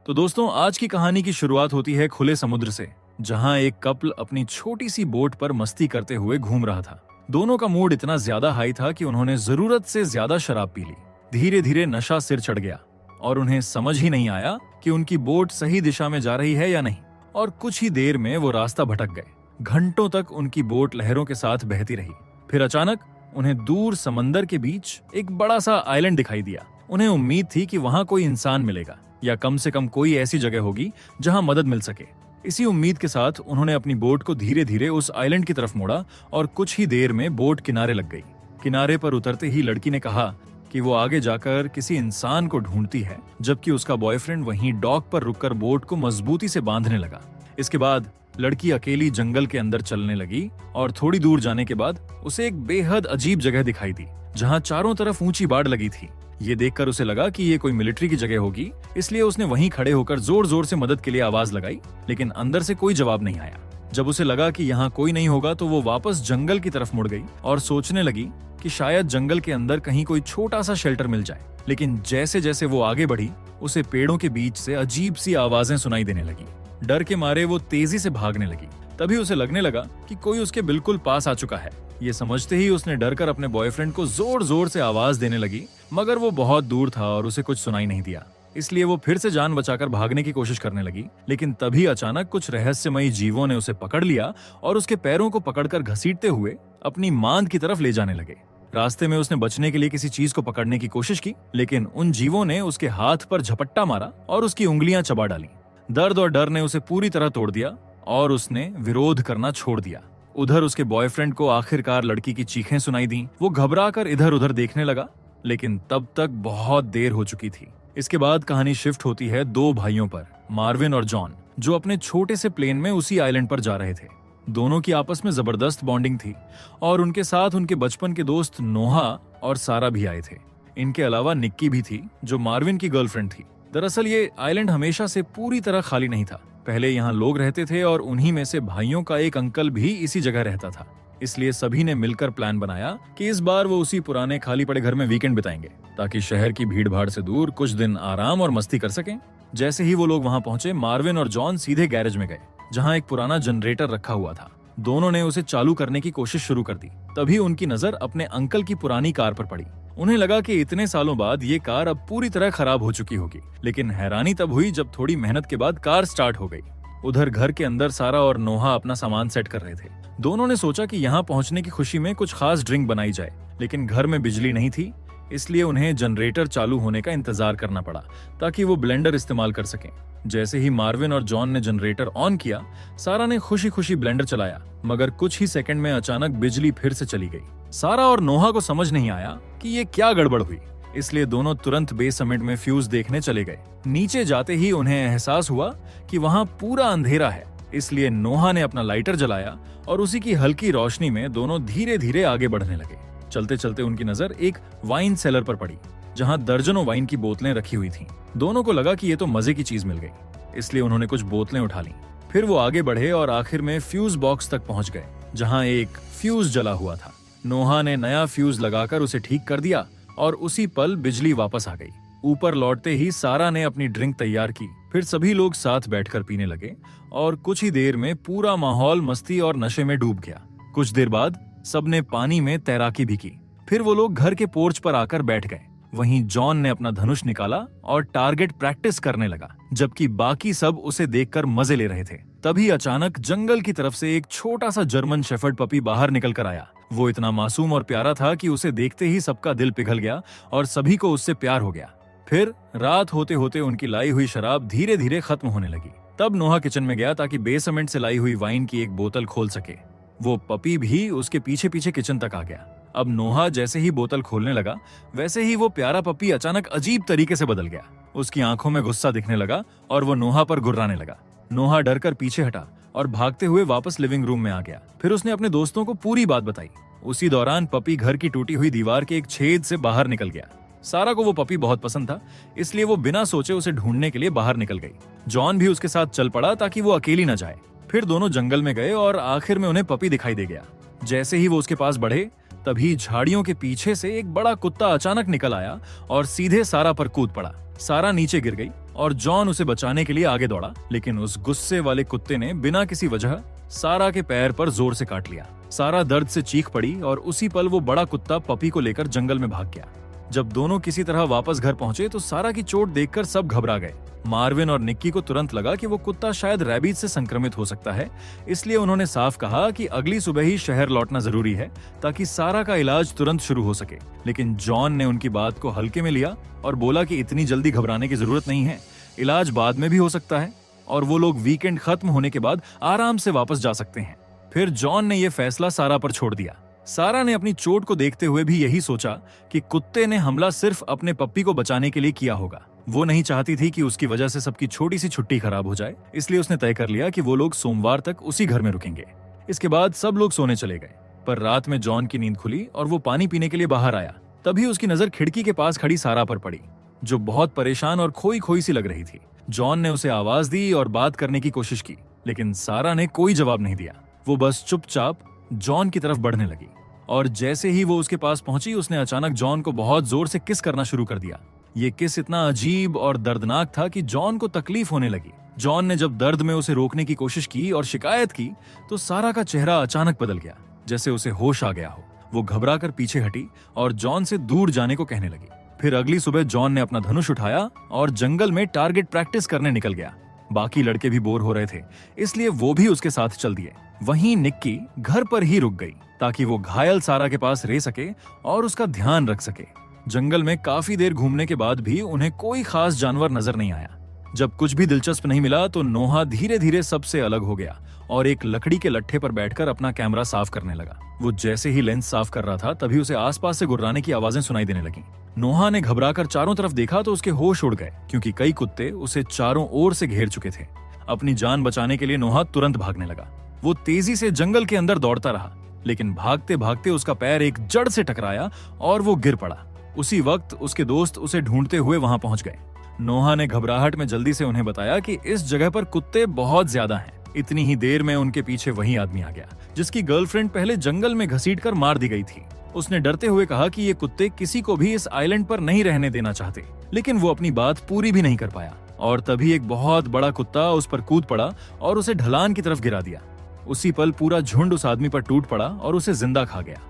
तो दोस्तों, आज की कहानी की शुरुआत होती है खुले समुद्र से, जहां एक कपल अपनी छोटी सी बोट पर मस्ती करते हुए घूम रहा था। दोनों का मूड इतना ज्यादा हाई था कि उन्होंने जरूरत से ज्यादा शराब पी ली। धीरे धीरे नशा सिर चढ़ गया और उन्हें समझ ही नहीं आया कि उनकी बोट सही दिशा में जा रही है या नहीं। और कुछ ही देर में वो रास्ता भटक गए। घंटों तक उनकी बोट लहरों के साथ बहती रही। फिर अचानक उन्हें दूर समंदर के बीच एक बड़ा सा आइलैंड दिखाई दिया। उन्हें उम्मीद थी कि वहां कोई इंसान मिलेगा या कम से कम कोई ऐसी जगह होगी जहां मदद मिल सके। इसी उम्मीद के साथ उन्होंने अपनी बोट को धीरे धीरे उस आइलैंड की तरफ मोड़ा और कुछ ही देर में बोट किनारे लग गई। किनारे पर उतरते ही लड़की ने कहा कि वो आगे जाकर किसी इंसान को ढूंढती है, जबकि उसका बॉयफ्रेंड वहीं डॉक पर रुककर बोट को मजबूती से बांधने लगा। इसके बाद लड़की अकेली जंगल के अंदर चलने लगी और थोड़ी दूर जाने के बाद उसे एक बेहद अजीब जगह दिखाई दी, जहां चारों तरफ ऊंची बाड़ लगी थी। ये देखकर उसे लगा कि ये कोई मिलिट्री की जगह होगी, इसलिए उसने वहीं खड़े होकर जोर जोर से मदद के लिए आवाज लगाई, लेकिन अंदर से कोई जवाब नहीं आया। जब उसे लगा कि यहाँ कोई नहीं होगा तो वो वापस जंगल की तरफ मुड़ गई और सोचने लगी कि शायद जंगल के अंदर कहीं कोई छोटा सा शेल्टर मिल जाए। लेकिन जैसे जैसे वो आगे बढ़ी, उसे पेड़ों के बीच से अजीब सी आवाजें सुनाई देने लगी। डर के मारे वो तेजी से भागने लगी। तभी उसे लगने लगा कि कोई उसके बिल्कुल पास आ चुका है। ये समझते ही उसने डरकर अपने बॉयफ्रेंड को जोर जोर से आवाज देने लगी, मगर वो बहुत दूर था और उसे कुछ सुनाई नहीं दिया। इसलिए वो फिर से जान बचाकर भागने की कोशिश करने लगी। लेकिन तभी अचानक कुछ रहस्यमयी जीवों ने उसे पकड़ लिया और उसके पैरों को पकड़कर घसीटते हुए अपनी मांद की तरफ ले जाने लगे। रास्ते में उसने बचने के लिए किसी चीज को पकड़ने की कोशिश की, लेकिन उन जीवों ने उसके हाथ पर झपट्टा मारा और उसकी उंगलियां चबा डाली। दर्द और डर ने उसे पूरी तरह तोड़ दिया और उसने विरोध करना छोड़ दिया। उधर उसके बॉयफ्रेंड को आखिरकार लड़की की चीखें सुनाई दी। वो घबराकर इधर उधर देखने लगा, लेकिन तब तक बहुत देर हो चुकी थी। इसके बाद कहानी शिफ्ट होती है दो भाइयों पर, मार्विन और जॉन, जो अपने छोटे से प्लेन में उसी आइलैंड पर जा रहे थे। दोनों की आपस में जबरदस्त बॉन्डिंग थी और उनके साथ उनके बचपन के दोस्त नोहा और सारा भी आए थे। इनके अलावा निक्की भी थी, जो मार्विन की गर्लफ्रेंड थी। दरअसल ये आइलैंड हमेशा से पूरी तरह खाली नहीं था। पहले यहाँ लोग रहते थे और उन्हीं में से भाइयों का एक अंकल भी इसी जगह रहता था। इसलिए सभी ने मिलकर प्लान बनाया कि इस बार वो उसी पुराने खाली पड़े घर में वीकेंड बिताएंगे, ताकि शहर की भीड़ भाड़ से दूर कुछ दिन आराम और मस्ती कर सकें। जैसे ही वो लोग वहाँ पहुंचे, मार्विन और जॉन सीधे गैरेज में गए, जहाँ एक पुराना जनरेटर रखा हुआ था। दोनों ने उसे चालू करने की कोशिश शुरू कर दी। तभी उनकी नजर अपने अंकल की पुरानी कार पर पड़ी। उन्हें लगा कि इतने सालों बाद ये कार अब पूरी तरह खराब हो चुकी होगी, लेकिन हैरानी तब हुई जब थोड़ी मेहनत के बाद कार स्टार्ट हो गई। उधर घर के अंदर सारा और नोहा अपना सामान सेट कर रहे थे। दोनों ने सोचा कि यहाँ पहुंचने की खुशी में कुछ खास ड्रिंक बनाई जाए, लेकिन घर में बिजली नहीं थी, इसलिए उन्हें जनरेटर चालू होने का इंतजार करना पड़ा ताकि वो ब्लेंडर इस्तेमाल कर सकें। जैसे ही मार्विन और जॉन ने जनरेटर ऑन किया, सारा ने खुशी खुशी ब्लेंडर चलाया, मगर कुछ ही सेकंड में अचानक बिजली फिर से चली गई। सारा और नोहा को समझ नहीं आया कि ये क्या गड़बड़ हुई, इसलिए दोनों तुरंत बेसमेंट में फ्यूज देखने चले गए। नीचे जाते ही उन्हें एहसास हुआ कि वहां पूरा अंधेरा है, इसलिए नोहा ने अपना लाइटर जलाया और उसी की हल्की रोशनी में दोनों धीरे धीरे आगे बढ़ने लगे। चलते चलते उनकी नजर एक वाइन सेलर पर पड़ी, जहां दर्जनों वाइन की बोतलें रखी हुई थीं। दोनों को लगा कि ये तो मजे की चीज मिल गई, इसलिए उन्होंने कुछ बोतलें उठा लीं। फिर वो आगे बढ़े और आखिर में फ्यूज बॉक्स तक पहुंच गए, जहां एक फ्यूज जला हुआ था। नोहा ने नया फ्यूज लगाकर उसे ठीक कर दिया और उसी पल बिजली वापस आ गई। ऊपर लौटते ही सारा ने अपनी ड्रिंक तैयार की। फिर सभी लोग साथ बैठकर पीने लगे और कुछ ही देर में पूरा माहौल मस्ती और नशे में डूब गया। कुछ देर बाद सबने पानी में तैराकी भी की। फिर वो लोग घर के पोर्च पर आकर बैठ गए। वहीं जॉन ने अपना धनुष निकाला और टारगेट प्रैक्टिस करने लगा, जबकि बाकी सब उसे देखकर मजे ले रहे थे। तभी अचानक जंगल की तरफ से एक छोटा सा जर्मन शेफर्ड पपी बाहर निकल कर आया। वो इतना मासूम और प्यारा था कि उसे देखते ही सबका दिल पिघल गया और सभी को उससे प्यार हो गया। फिर रात होते होते उनकी लाई हुई शराब धीरे धीरे खत्म होने लगी। तब नोहा किचन में गया ताकि बेसमेंट से लाई हुई वाइन की एक बोतल खोल सके। वो पपी भी उसके पीछे पीछे किचन तक आ गया। अब नोहा जैसे ही बोतल खोलने लगा, वैसे ही वो प्यारा पपी अचानक अजीब तरीके से बदल गया। उसकी आंखों में गुस्सा दिखने लगा और वो नोहा पर गुर्राने लगा। नोहा डरकर पीछे हटा और भागते हुए वापस लिविंग रूम में आ गया। फिर उसने अपने दोस्तों को पूरी बात बताई। उसी दौरान पपी घर की टूटी हुई दीवार के एक छेद से बाहर निकल गया। सारा को वो पपी बहुत पसंद था, इसलिए वो बिना सोचे उसे ढूंढने के लिए बाहर निकल गई। जॉन भी उसके साथ चल पड़ा ताकि वो अकेली न जाए। फिर दोनों जंगल में गए और आखिर में उन्हें पपी दिखाई दे गया। जैसे ही वो उसके पास बढ़े, तभी झाड़ियों के पीछे से एक बड़ा कुत्ता अचानक निकल आया और सीधे सारा पर कूद पड़ा। सारा नीचे गिर गई और जॉन उसे बचाने के लिए आगे दौड़ा, लेकिन उस गुस्से वाले कुत्ते ने बिना किसी वजह सारा के पैर पर जोर से काट लिया। सारा दर्द से चीख पड़ी और उसी पल वो बड़ा कुत्ता पपी को लेकर जंगल में भाग गया। जब दोनों किसी तरह वापस घर पहुंचे तो सारा की चोट देखकर सब घबरा गए। मार्विन और निक्की को तुरंत लगा कि वो कुत्ता शायद रैबीज से संक्रमित हो सकता है, इसलिए उन्होंने साफ कहा कि अगली सुबह ही शहर लौटना जरूरी है ताकि सारा का इलाज तुरंत शुरू हो सके। लेकिन जॉन ने उनकी बात को हल्के में लिया और बोला कि इतनी जल्दी घबराने की जरूरत नहीं है, इलाज बाद में भी हो सकता है और वो लोग वीकेंड खत्म होने के बाद आराम से वापस जा सकते हैं। फिर जॉन ने यह फैसला सारा पर छोड़ दिया। सारा ने अपनी चोट को देखते हुए भी यही सोचा कि कुत्ते ने हमला सिर्फ अपने पप्पी को बचाने के लिए किया होगा। वो नहीं चाहती थी कि उसकी वजह से सबकी छोटी सी छुट्टी खराब हो जाए, इसलिए उसने तय कर लिया कि वो लोग सोमवार तक उसी घर में रुकेंगे। इसके बाद सब लोग सोने चले गए, पर रात में जॉन की नींद खुली और वो पानी पीने के लिए बाहर आया। तभी उसकी नजर खिड़की के पास खड़ी सारा पर पड़ी, जो बहुत परेशान और खोई खोई सी लग रही थी। जॉन ने उसे आवाज दी और बात करने की कोशिश की, लेकिन सारा ने कोई जवाब नहीं दिया। वो बस चुपचाप जॉन की तरफ बढ़ने लगी और जैसे ही वो उसके पास पहुंची, उसने अचानक जॉन को बहुत जोर से किस करना शुरू कर दिया। ये किस इतना अजीब और दर्दनाक था कि जॉन को तकलीफ होने लगी। जॉन ने जब दर्द में उसे रोकने की कोशिश की और शिकायत की तो सारा का चेहरा अचानक बदल गया, जैसे उसे होश आ गया हो। वो घबरा कर पीछे हटी और जॉन से दूर जाने को कहने लगी। फिर अगली सुबह जॉन ने अपना धनुष उठाया और जंगल में टारगेट प्रैक्टिस करने निकल गया। बाकी लड़के भी बोर हो रहे थे, इसलिए वो भी उसके साथ चल दिए। वहीं निक्की घर पर ही रुक गई ताकि वो घायल सारा के पास रह सके और उसका ध्यान रख सके। जंगल में काफी देर घूमने के बाद भी उन्हें कोई खास जानवर नजर नहीं आया। जब कुछ भी दिलचस्प नहीं मिला तो नोहा धीरे धीरे सबसे अलग हो गया और एक लकड़ी के लट्ठे पर बैठकर अपना कैमरा साफ करने लगा। वो जैसे ही लेंस साफ कर रहा था तभी उसे आसपास से गुर्राने की आवाजें सुनाई देने लगीं। नोहा ने घबराकर चारों तरफ देखा तो उसके होश उड़ गए, क्योंकि कई कुत्ते उसे चारों ओर से घेर चुके थे। अपनी जान बचाने के लिए नोहा तुरंत भागने लगा। वो तेजी से जंगल के अंदर दौड़ता रहा, लेकिन भागते भागते उसका पैर एक जड़ से टकराया और वो गिर पड़ा। उसी वक्त उसके दोस्त उसे ढूंढते हुए वहां पहुंच गए। नोहा ने घबराहट में जल्दी से उन्हें बताया कि इस जगह पर कुत्ते बहुत ज्यादा हैं। इतनी ही देर में उनके पीछे वही आदमी आ गया जिसकी गर्लफ्रेंड पहले जंगल में घसीटकर मार दी गई थी। उसने डरते हुए कहा कि ये कुत्ते किसी को भी इस आइलैंड पर नहीं रहने देना चाहते, लेकिन वो अपनी बात पूरी भी नहीं कर पाया। और तभी एक बहुत बड़ा कुत्ता उस पर कूद पड़ा और उसे ढलान की तरफ गिरा दिया। उसी पल पूरा झुंड उस आदमी पर टूट पड़ा और उसे जिंदा खा गया।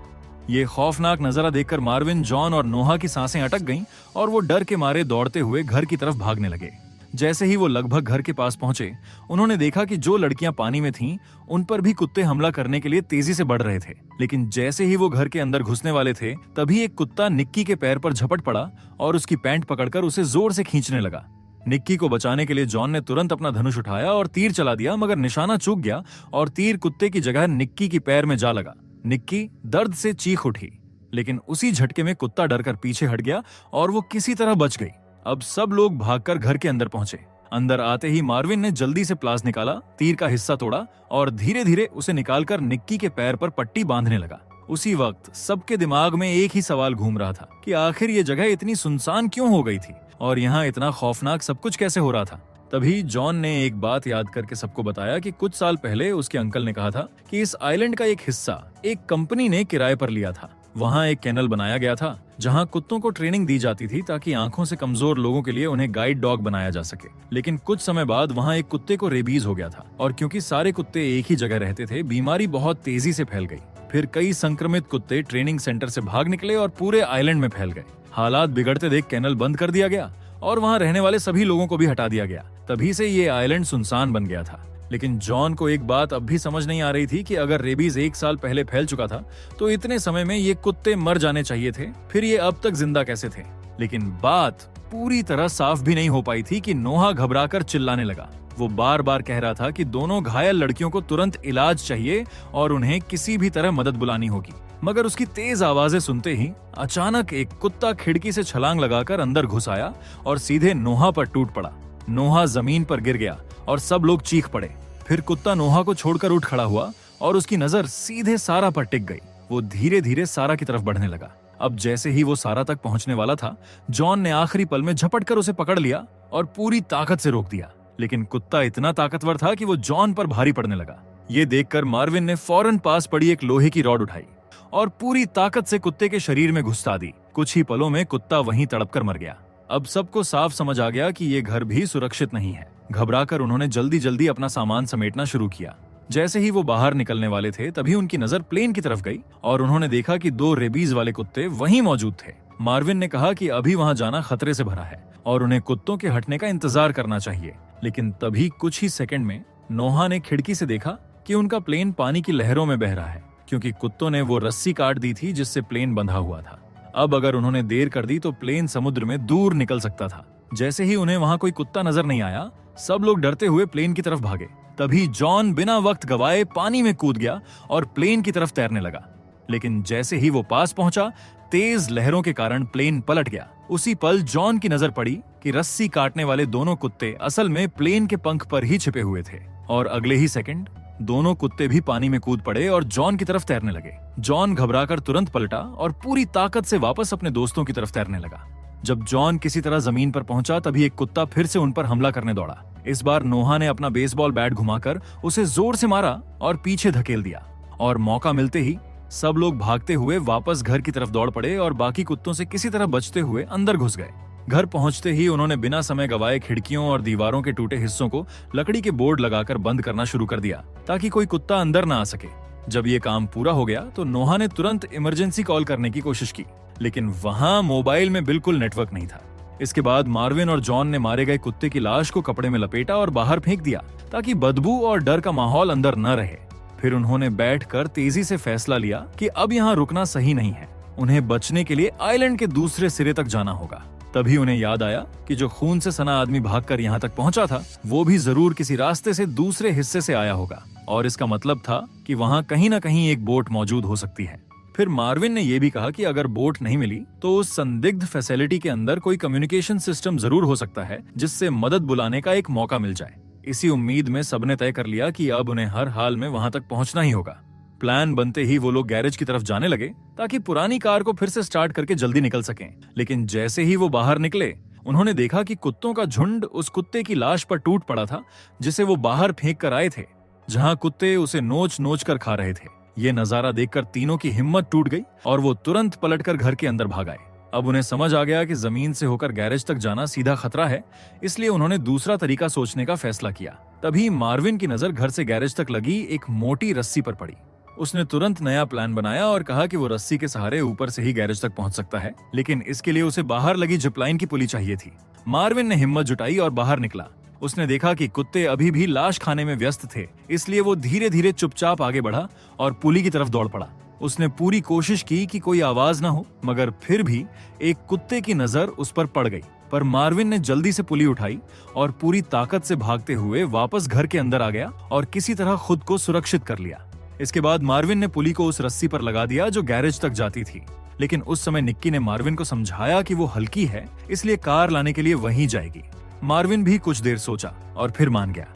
ये खौफनाक नजारा देखकर मार्विन, जॉन और नोहा की सांसें अटक गईं और वो डर के मारे दौड़ते हुए घर की तरफ भागने लगे। जैसे ही वो लगभग घर के पास पहुंचे, उन्होंने देखा कि जो लड़कियां पानी में थीं, उन पर भी कुत्ते हमला करने के लिए तेजी से बढ़ रहे थे। लेकिन जैसे ही वो घर के अंदर घुसने वाले थे, तभी एक कुत्ता निक्की के पैर पर झपट पड़ा और उसकी पैंट पकड़कर उसे जोर से खींचने लगा। निक्की को बचाने के लिए जॉन ने तुरंत अपना धनुष उठाया और तीर चला दिया, मगर निशाना चूक गया और तीर कुत्ते की जगह निक्की की पैर में जा लगा। निक्की दर्द से चीख उठी, लेकिन उसी झटके में कुत्ता डरकर पीछे हट गया और वो किसी तरह बच गई। अब सब लोग भागकर घर के अंदर पहुंचे। अंदर आते ही मार्विन ने जल्दी से प्लास निकाला, तीर का हिस्सा तोड़ा और धीरे धीरे उसे निकालकर निक्की के पैर पर पट्टी बांधने लगा। उसी वक्त सबके दिमाग में एक ही सवाल घूम रहा था कि आखिर ये जगह इतनी सुनसान क्यों हो गई थी और यहाँ इतना खौफनाक सब कुछ कैसे हो रहा था। तभी जॉन ने एक बात याद करके सबको बताया कि कुछ साल पहले उसके अंकल ने कहा था कि इस आइलैंड का एक हिस्सा एक कंपनी ने किराए पर लिया था। वहाँ एक केनल बनाया गया था जहाँ कुत्तों को ट्रेनिंग दी जाती थी ताकि आंखों से कमजोर लोगों के लिए उन्हें गाइड डॉग बनाया जा सके। लेकिन कुछ समय बाद वहाँ एक कुत्ते को रेबीज हो गया था और क्योंकि सारे कुत्ते एक ही जगह रहते थे, बीमारी बहुत तेजी से फैल गई। फिर कई संक्रमित कुत्ते ट्रेनिंग सेंटर से भाग निकले और पूरे आइलैंड में फैल गए। हालात बिगड़ते देख केनल बंद कर दिया गया और वहाँ रहने वाले सभी लोगों को भी हटा दिया गया। तभी से ये आइलैंड सुनसान बन गया था। लेकिन जॉन को एक बात अब भी समझ नहीं आ रही थी कि अगर रेबीज 1 साल पहले फैल चुका था तो इतने समय में ये कुत्ते मर जाने चाहिए थे, फिर ये अब तक जिंदा कैसे थे। लेकिन बात पूरी तरह साफ भी नहीं हो पाई थी कि नोहा घबराकर चिल्लाने लगा। वो बार बार कह रहा था कि दोनों घायल लड़कियों को तुरंत इलाज चाहिए और उन्हें किसी भी तरह मदद बुलानी होगी। मगर उसकी तेज आवाजें सुनते ही अचानक एक कुत्ता खिड़की से छलांग लगाकर अंदर घुस आया और सीधे नोहा पर टूट पड़ा। नोहा जमीन पर गिर गया और सब लोग चीख पड़े। फिर कुत्ता नोहा को छोड़कर उठ खड़ा हुआ और उसकी नजर सीधे सारा पर टिक गई। वो धीरे धीरे सारा की तरफ बढ़ने लगा। अब जैसे ही वो सारा तक पहुंचने वाला था, जॉन ने आखिरी पल में झपटकर उसे पकड़ लिया और पूरी ताकत से रोक दिया। लेकिन कुत्ता इतना ताकतवर था कि वो जॉन पर भारी पड़ने लगा। ये देखकर मार्विन ने फौरन पास पड़ी एक लोहे की रॉड उठाई और पूरी ताकत से कुत्ते के शरीर में घुसा दी। कुछ ही पलों में कुत्ता वहीं तड़प कर मर गया। अब सबको साफ समझ आ गया कि ये घर भी सुरक्षित नहीं है। घबराकर उन्होंने जल्दी जल्दी अपना सामान समेटना शुरू किया। जैसे ही वो बाहर निकलने वाले थे तभी उनकी नजर प्लेन की तरफ गई और उन्होंने देखा कि 2 रेबीज वाले कुत्ते वहीं मौजूद थे। मार्विन ने कहा कि अभी वहां जाना खतरे से भरा है और उन्हें कुत्तों के हटने का इंतजार करना चाहिए। लेकिन तभी कुछ ही सेकंड में नोहा ने खिड़की से देखा कि उनका प्लेन पानी की लहरों में बह रहा है, क्योंकि कुत्तों ने वो रस्सी काट दी थी जिससे प्लेन बंधा हुआ था। अब अगर उन्होंने देर कर दी तो प्लेन समुद्र में दूर निकल सकता था। जैसे ही उन्हें वहां कोई कुत्ता नजर नहीं आया, सब लोग डरते हुए प्लेन की तरफ भागे। तभी जॉन बिना वक्त गवाए पानी में कूद गया और प्लेन की तरफ तैरने लगा। लेकिन जैसे ही वो पास पहुंचा, तेज लहरों के कारण प्लेन पलट गया। उसी पल जॉन की नजर पड़ी कि रस्सी काटने वाले दोनों कुत्ते असल में प्लेन के पंख पर ही छिपे हुए थे और अगले ही सेकंड दोनों कुत्ते भी पानी में कूद पड़े और जॉन की तरफ तैरने लगे। जॉन घबराकर तुरंत पलटा और पूरी ताकत से वापस अपने दोस्तों की तरफ तैरने लगा। जब जॉन किसी तरह जमीन पर पहुंचा तभी एक कुत्ता फिर से उन पर हमला करने दौड़ा। इस बार नोहा ने अपना बेसबॉल बैट घुमाकर उसे जोर से मारा और पीछे धकेल दिया और मौका मिलते ही सब लोग भागते हुए वापस घर की तरफ दौड़ पड़े और बाकी कुत्तों से किसी तरह बचते हुए अंदर घुस गए। घर पहुंचते ही उन्होंने बिना समय गवाए खिड़कियों और दीवारों के टूटे हिस्सों को लकड़ी के बोर्ड लगाकर बंद करना शुरू कर दिया ताकि कोई कुत्ता अंदर ना आ सके। जब ये काम पूरा हो गया तो नोहा ने तुरंत इमरजेंसी कॉल करने की कोशिश की, लेकिन वहां मोबाइल में बिल्कुल नेटवर्क नहीं था। इसके बाद मार्विन और जॉन ने मारे गए कुत्ते की लाश को कपड़े में लपेटा और बाहर फेंक दिया ताकि बदबू और डर का माहौल अंदर न रहे। फिर उन्होंने बैठकर तेजी से फैसला लिया कि अब यहाँ रुकना सही नहीं है। उन्हें बचने के लिए आइलैंड के दूसरे सिरे तक जाना होगा। तभी उन्हें याद आया कि जो खून से सना आदमी भागकर यहाँ तक पहुंचा था वो भी जरूर किसी रास्ते से दूसरे हिस्से से आया होगा और इसका मतलब था कि वहाँ कहीं ना कहीं एक बोट मौजूद हो सकती है। फिर मार्विन ने यह भी कहा कि अगर बोट नहीं मिली तो उस संदिग्ध फैसिलिटी के अंदर कोई कम्युनिकेशन सिस्टम जरूर हो सकता है जिससे मदद बुलाने का एक मौका मिल जाए। इसी उम्मीद में सबने तय कर लिया कि अब उन्हें हर हाल में वहां तक पहुंचना ही होगा। प्लान बनते ही वो लोग गैरेज की तरफ जाने लगे ताकि पुरानी कार को फिर से स्टार्ट करके जल्दी निकल सकें। लेकिन जैसे ही वो बाहर निकले उन्होंने देखा कि कुत्तों का झुंड उस कुत्ते की लाश पर टूट पड़ा था जिसे वो बाहर फेंक कर आए थे, जहां कुत्ते उसे नोच नोच कर खा रहे थे। ये नजारा देखकर तीनों की हिम्मत टूट गई और वो तुरंत पलटकर घर के अंदर भाग आए। अब उन्हें समझ आ गया कि जमीन से होकर गैरेज तक जाना सीधा खतरा है, इसलिए उन्होंने दूसरा तरीका सोचने का फैसला किया। तभी मार्विन की नजर घर से गैरेज तक लगी एक मोटी रस्सी पर पड़ी। उसने तुरंत नया प्लान बनाया और कहा कि वो रस्सी के सहारे ऊपर से ही गैरेज तक पहुंच सकता है, लेकिन इसके लिए उसे बाहर लगी जिपलाइन की पुली चाहिए थी। मार्विन ने हिम्मत जुटाई और बाहर निकला। उसने देखा कि कुत्ते अभी भी लाश खाने में व्यस्त थे, इसलिए वो धीरे धीरे चुपचाप आगे बढ़ा और पुली की तरफ दौड़ पड़ा। उसने पूरी कोशिश की कि कोई आवाज ना हो, मगर फिर भी एक कुत्ते की नजर उस पर पड़ गई। पर मार्विन ने जल्दी से पुली उठाई और पूरी ताकत से भागते हुए वापस घर के अंदर आ गया और किसी तरह खुद को सुरक्षित कर लिया। इसके बाद मार्विन ने पुली को उस रस्सी पर लगा दिया जो गैरेज तक जाती थी। लेकिन उस समय निक्की ने मार्विन को समझाया कि वो हल्की है, इसलिए कार लाने के लिए वहीं जाएगी। मार्विन भी कुछ देर सोचा और फिर मान गया।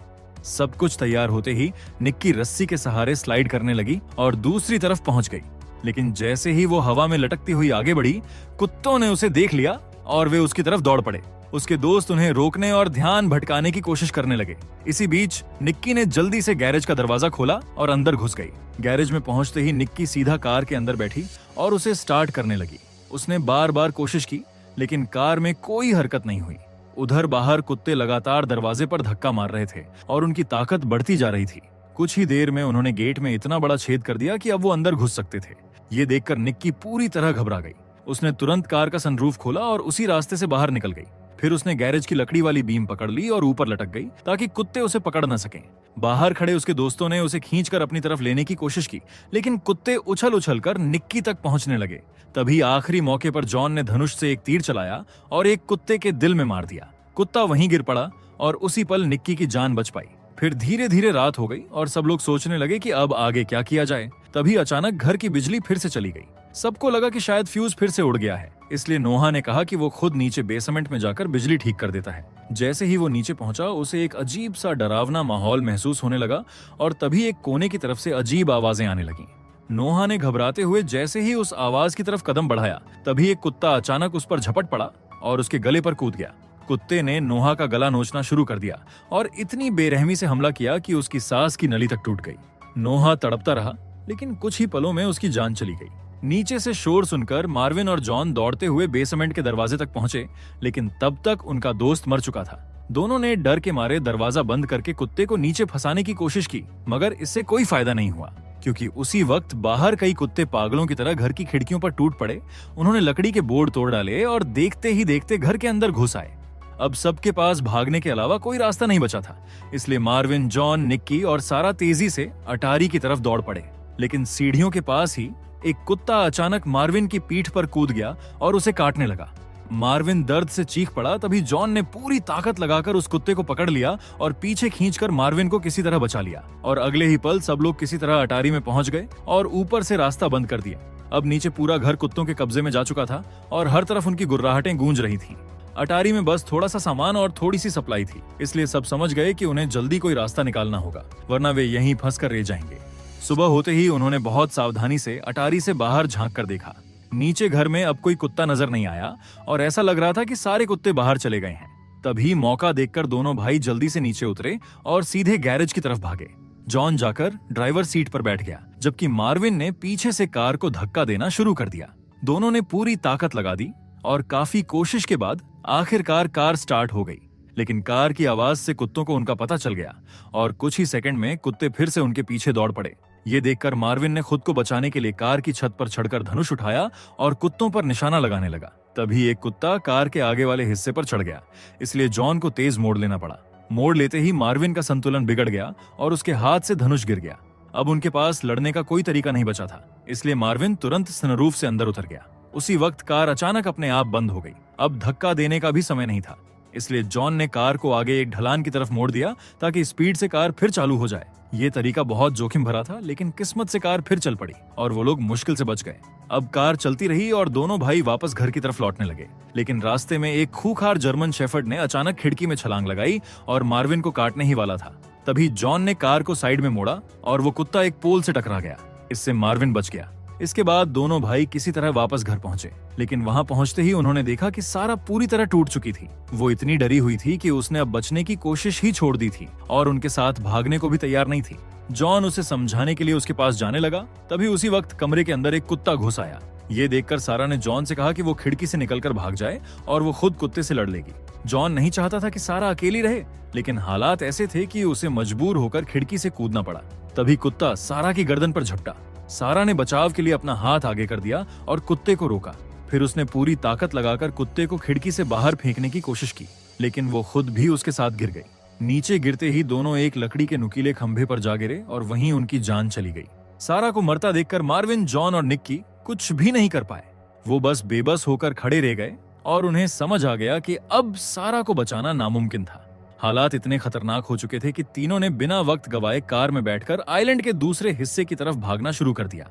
सब कुछ तैयार होते ही निक्की रस्सी के सहारे स्लाइड करने लगी और दूसरी तरफ पहुंच गई। लेकिन जैसे ही वो हवा में लटकती हुई आगे बढ़ी, कुत्तों ने उसे देख लिया और वे उसकी तरफ दौड़ पड़े। उसके दोस्त उन्हें रोकने और ध्यान भटकाने की कोशिश करने लगे। इसी बीच निक्की ने जल्दी से गैरेज का दरवाजा खोला और अंदर घुस गई। गैरेज में पहुंचते ही निक्की सीधा कार के अंदर बैठी और उसे स्टार्ट करने लगी। उसने बार बार कोशिश की, लेकिन कार में कोई हरकत नहीं हुई। उधर बाहर कुत्ते लगातार दरवाजे पर धक्का मार रहे थे और उनकी ताकत बढ़ती जा रही थी। कुछ ही देर में उन्होंने गेट में इतना बड़ा छेद कर दिया कि अब वो अंदर घुस सकते थे। ये देखकर निक्की पूरी तरह घबरा गई। उसने तुरंत कार का सनरूफ खोला और उसी रास्ते से बाहर निकल गई। फिर उसने गैरेज की लकड़ी वाली बीम पकड़ ली और ऊपर लटक गई ताकि कुत्ते उसे पकड़ न सकें। बाहर खड़े उसके दोस्तों ने उसे खींचकर अपनी तरफ लेने की कोशिश की, लेकिन कुत्ते उछल उछल कर निक्की तक पहुंचने लगे। तभी आखिरी मौके पर जॉन ने धनुष से एक तीर चलाया और एक कुत्ते के दिल में मार दिया। कुत्ता वहीं गिर पड़ा और उसी पल निक्की की जान बच पाई। फिर धीरे धीरे रात हो गई और सब लोग सोचने लगे कि अब आगे क्या किया जाए। तभी अचानक घर की बिजली फिर से चली गई। सबको लगा कि शायद फ्यूज फिर से उड़ गया है, इसलिए नोहा ने कहा कि वो खुद नीचे बेसमेंट में जाकर बिजली ठीक कर देता है। जैसे ही वो नीचे पहुंचा, उसे एक अजीब सा डरावना माहौल महसूस होने लगा और तभी एक कोने की तरफ से अजीब आवाजें आने लगीं। नोहा ने घबराते हुए जैसे ही उस आवाज की तरफ कदम बढ़ाया, तभी एक कुत्ता अचानक उस पर झपट पड़ा और उसके गले पर कूद गया। कुत्ते ने नोहा का गला नोचना शुरू कर दिया और इतनी बेरहमी से हमला किया कि उसकी सांस की नली तक टूट गई। नोहा तड़पता रहा लेकिन कुछ ही पलों में उसकी जान चली गई। नीचे से शोर सुनकर मार्विन और जॉन दौड़ते हुए बेसमेंट के दरवाजे तक पहुंचे, लेकिन तब तक उनका दोस्त मर चुका था। दोनों ने डर के मारे दरवाजा बंद करके कुत्ते को नीचे फंसाने की कोशिश की, मगर इससे कोई फायदा नहीं हुआ, क्योंकि उसी वक्त बाहर कई कुत्ते पागलों की तरह घर की खिड़कियों पर टूट पड़े। उन्होंने लकड़ी के बोर्ड तोड़ डाले और देखते ही देखते घर के अंदर घुस आए। अब सबके पास भागने के अलावा कोई रास्ता नहीं बचा था, इसलिए मार्विन, जॉन, निक्की और सारा तेजी से अटारी की तरफ दौड़ पड़े। लेकिन सीढ़ियों के पास ही एक कुत्ता अचानक मार्विन की पीठ पर कूद गया और उसे काटने लगा। मार्विन दर्द से चीख पड़ा। तभी जॉन ने पूरी ताकत लगाकर उस कुत्ते को पकड़ लिया और पीछे खींचकर मार्विन को किसी तरह बचा लिया। और अगले ही पल सब लोग किसी तरह अटारी में पहुंच गए और ऊपर से रास्ता बंद कर दिया। अब नीचे पूरा घर कुत्तों के कब्जे में जा चुका था और हर तरफ उनकी गुर्राहटें गूंज रही थीं। अटारी में बस थोड़ा सा सामान और थोड़ी सी सप्लाई थी, इसलिए सब समझ गए कि उन्हें जल्दी कोई रास्ता निकालना होगा, वरना वे यहीं फंस कर रह जाएंगे। सुबह होते ही उन्होंने बहुत सावधानी से अटारी से बाहर झांक कर देखा। नीचे घर में अब कोई कुत्ता नजर नहीं आया और ऐसा लग रहा था कि सारे कुत्ते बाहर चले गए हैं। तभी मौका देखकर दोनों भाई जल्दी से नीचे उतरे और सीधे गैरेज की तरफ भागे। जॉन जाकर ड्राइवर सीट पर बैठ गया, जबकि मार्विन ने पीछे से कार को धक्का देना शुरू कर दिया। दोनों ने पूरी ताकत लगा दी और काफी कोशिश के बाद आखिरकार कार स्टार्ट हो गई। लेकिन कार की आवाज से कुत्तों को उनका पता चल गया और कुछ ही सेकंड में कुत्ते फिर से उनके पीछे दौड़ पड़े। ये देखकर मार्विन ने खुद को बचाने के लिए कार की छत पर चढ़कर धनुष उठाया और कुत्तों पर निशाना लगाने लगा। तभी एक कुत्ता कार के आगे वाले हिस्से पर चढ़ गया, इसलिए जॉन को तेज मोड़ लेना पड़ा। मोड़ लेते ही मार्विन का संतुलन बिगड़ गया और उसके हाथ से धनुष गिर गया। अब उनके पास लड़ने का कोई तरीका नहीं बचा था, इसलिए मार्विन तुरंत सनरूफ से अंदर उतर गया। उसी वक्त कार अचानक अपने आप बंद हो गई। अब धक्का देने का भी समय नहीं था, इसलिए जॉन ने कार को आगे एक ढलान की तरफ मोड़ दिया ताकि स्पीड से कार फिर चालू हो जाए। ये तरीका बहुत जोखिम भरा था, लेकिन किस्मत से कार फिर चल पड़ी और वो लोग मुश्किल से बच गए। अब कार चलती रही और दोनों भाई वापस घर की तरफ लौटने लगे, लेकिन रास्ते में एक खूंखार जर्मन शेफर्ड ने अचानक खिड़की में छलांग लगाई और मार्विन को काटने ही वाला था। तभी जॉन ने कार को साइड में मोड़ा और वो कुत्ता एक पोल से टकरा गया। इससे मार्विन बच गया। इसके बाद दोनों भाई किसी तरह वापस घर पहुंचे, लेकिन वहां पहुंचते ही उन्होंने देखा कि सारा पूरी तरह टूट चुकी थी। वो इतनी डरी हुई थी कि उसने अब बचने की कोशिश ही छोड़ दी थी और उनके साथ भागने को भी तैयार नहीं थी। जॉन उसे समझाने के लिए उसके पास जाने लगा। तभी उसी वक्त कमरे के अंदर एक कुत्ता घुस आया। ये देखकर सारा ने जॉन से कहा कि वो खिड़की से निकलकर भाग जाए और वो खुद कुत्ते से लड़ लेगी। जॉन नहीं चाहता था कि सारा अकेली रहे, लेकिन हालात ऐसे थे कि उसे मजबूर होकर खिड़की से कूदना पड़ा। तभी कुत्ता सारा की गर्दन पर झपटा। सारा ने बचाव के लिए अपना हाथ आगे कर दिया और कुत्ते को रोका। फिर उसने पूरी ताकत लगाकर कुत्ते को खिड़की से बाहर फेंकने की कोशिश की, लेकिन वो खुद भी उसके साथ गिर गई। नीचे गिरते ही दोनों एक लकड़ी के नुकीले खंभे पर जा गिरे और वहीं उनकी जान चली गई। सारा को मरता देखकर मार्विन, जॉन और निक्की कुछ भी नहीं कर पाए। वो बस बेबस होकर खड़े रह गए और उन्हें समझ आ गया कि अब सारा को बचाना नामुमकिन था। हालात इतने खतरनाक हो चुके थे कि तीनों ने बिना वक्त गवाए कार में बैठकर आइलैंड के दूसरे हिस्से की तरफ भागना शुरू कर दिया।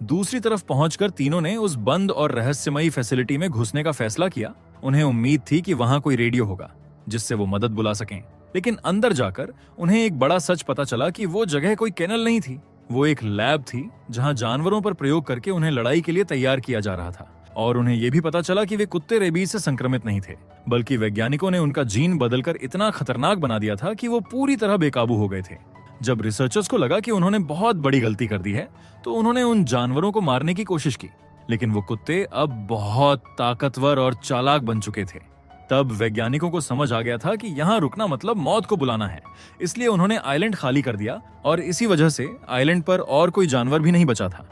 दूसरी तरफ पहुंचकर तीनों ने उस बंद और रहस्यमयी फैसिलिटी में घुसने का फैसला किया। उन्हें उम्मीद थी कि वहां कोई रेडियो होगा जिससे वो मदद बुला सकें, लेकिन अंदर जाकर उन्हें एक बड़ा सच पता चला कि वो जगह कोई केनल नहीं थी। वो एक लैब थी जहां जानवरों पर प्रयोग करके उन्हें लड़ाई के लिए तैयार किया जा रहा था। और उन्हें यह भी पता चला कि वे कुत्ते रेबीज से संक्रमित नहीं थे, बल्कि वैज्ञानिकों ने उनका जीन बदलकर इतना खतरनाक बना दिया था कि वो पूरी तरह बेकाबू हो गए थे। जब रिसर्चर्स को लगा कि उन्होंने बहुत बड़ी गलती कर दी है, तो उन्होंने उन जानवरों को मारने की कोशिश की, लेकिन वो कुत्ते अब बहुत ताकतवर और चालाक बन चुके थे। तब वैज्ञानिकों को समझ आ गया था कि यहाँ रुकना मतलब मौत को बुलाना है, इसलिए उन्होंने आइलैंड खाली कर दिया और इसी वजह से आइलैंड पर और कोई जानवर भी नहीं बचा था,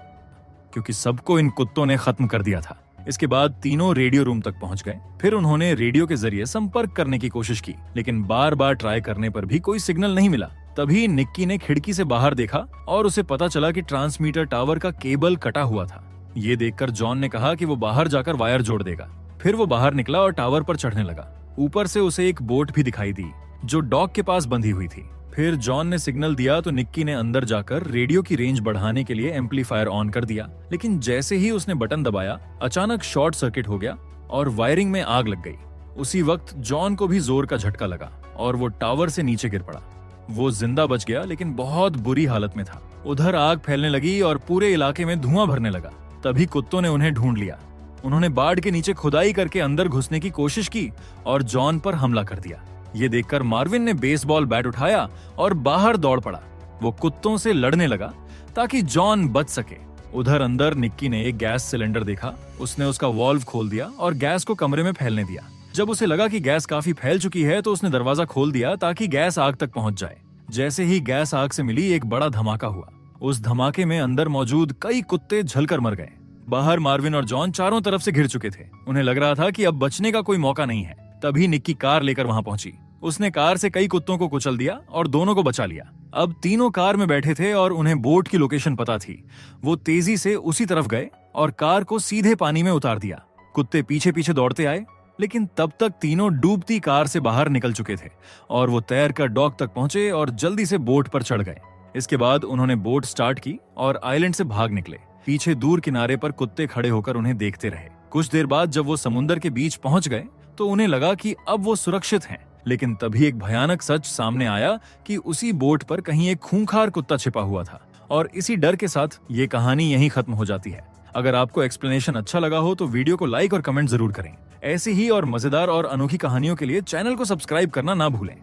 क्योंकि सबको इन कुत्तों ने खत्म कर दिया था। इसके बाद तीनों रेडियो रूम तक पहुंच गए। फिर उन्होंने रेडियो के जरिए संपर्क करने की कोशिश की, लेकिन बार बार ट्राई करने पर भी कोई सिग्नल नहीं मिला। तभी निक्की ने खिड़की से बाहर देखा और उसे पता चला कि ट्रांसमीटर टावर का केबल कटा हुआ था। ये देखकर जॉन ने कहा कि वो बाहर जाकर वायर जोड़ देगा। फिर वो बाहर निकला और टावर पर चढ़ने लगा। ऊपर से उसे एक बोट भी दिखाई दी जो डॉक के पास बंधी हुई थी। फिर जॉन ने सिग्नल दिया तो निक्की ने अंदर जाकर रेडियो की रेंज बढ़ाने के लिए एम्पलीफायर ऑन कर दिया, लेकिन जैसे ही उसने बटन दबाया अचानक शॉर्ट सर्किट हो गया और वायरिंग में आग लग गई। उसी वक्त जॉन को भी जोर का झटका लगा और वो टावर से नीचे गिर पड़ा। वो जिंदा बच गया, लेकिन बहुत बुरी हालत में था। उधर आग फैलने लगी और पूरे इलाके में धुआं भरने लगा। तभी कुत्तों ने उन्हें ढूंढ लिया। उन्होंने बाड़ के नीचे खुदाई करके अंदर घुसने की कोशिश की और जॉन पर हमला कर दिया। ये देखकर मार्विन ने बेसबॉल बैट उठाया और बाहर दौड़ पड़ा। वो कुत्तों से लड़ने लगा। ताकि जॉन बच सके। उधर अंदर निक्की ने एक गैस सिलेंडर देखा। उसने उसका वाल्व खोल दिया और गैस को कमरे में फैलने दिया। जब उसे लगा कि गैस काफी फैल चुकी है तो उसने दरवाजा खोल दिया ताकि गैस आग तक पहुंच जाए। जैसे ही गैस आग से मिली, एक बड़ा धमाका हुआ। उस धमाके में अंदर मौजूद कई कुत्ते जलकर मर गए। बाहर मार्विन और जॉन चारों तरफ से घिर चुके थे। उन्हें लग रहा था कि अब बचने का कोई मौका नहीं है। तभी निक्की कार लेकर वहां पहुंची। उसने कार से कई कुत्तों को कुचल दिया और दोनों को बचा लिया। अब तीनों कार में बैठे थे और उन्हें बोट की लोकेशन पता थी। वो तेजी से उसी तरफ गए और कार को सीधे पानी में उतार दिया। कुत्ते पीछे पीछे दौड़ते आए, लेकिन तब तक तीनों डूबती कार से बाहर निकल चुके थे और वो तैरकर डॉक तक पहुंचे और जल्दी से बोट पर चढ़ गए। इसके बाद उन्होंने बोट स्टार्ट की और आइलैंड से भाग निकले। पीछे दूर किनारे पर कुत्ते खड़े होकर उन्हें देखते रहे। कुछ देर बाद जब वो समुद्र के बीच पहुंच गए तो उन्हें लगा कि अब वो सुरक्षित हैं। लेकिन तभी एक भयानक सच सामने आया कि उसी बोट पर कहीं एक खूंखार कुत्ता छिपा हुआ था। और इसी डर के साथ ये कहानी यहीं खत्म हो जाती है। अगर आपको एक्सप्लेनेशन अच्छा लगा हो तो वीडियो को लाइक और कमेंट जरूर करें। ऐसी ही और मजेदार और अनोखी कहानियों के लिए चैनल को सब्सक्राइब करना ना भूलें।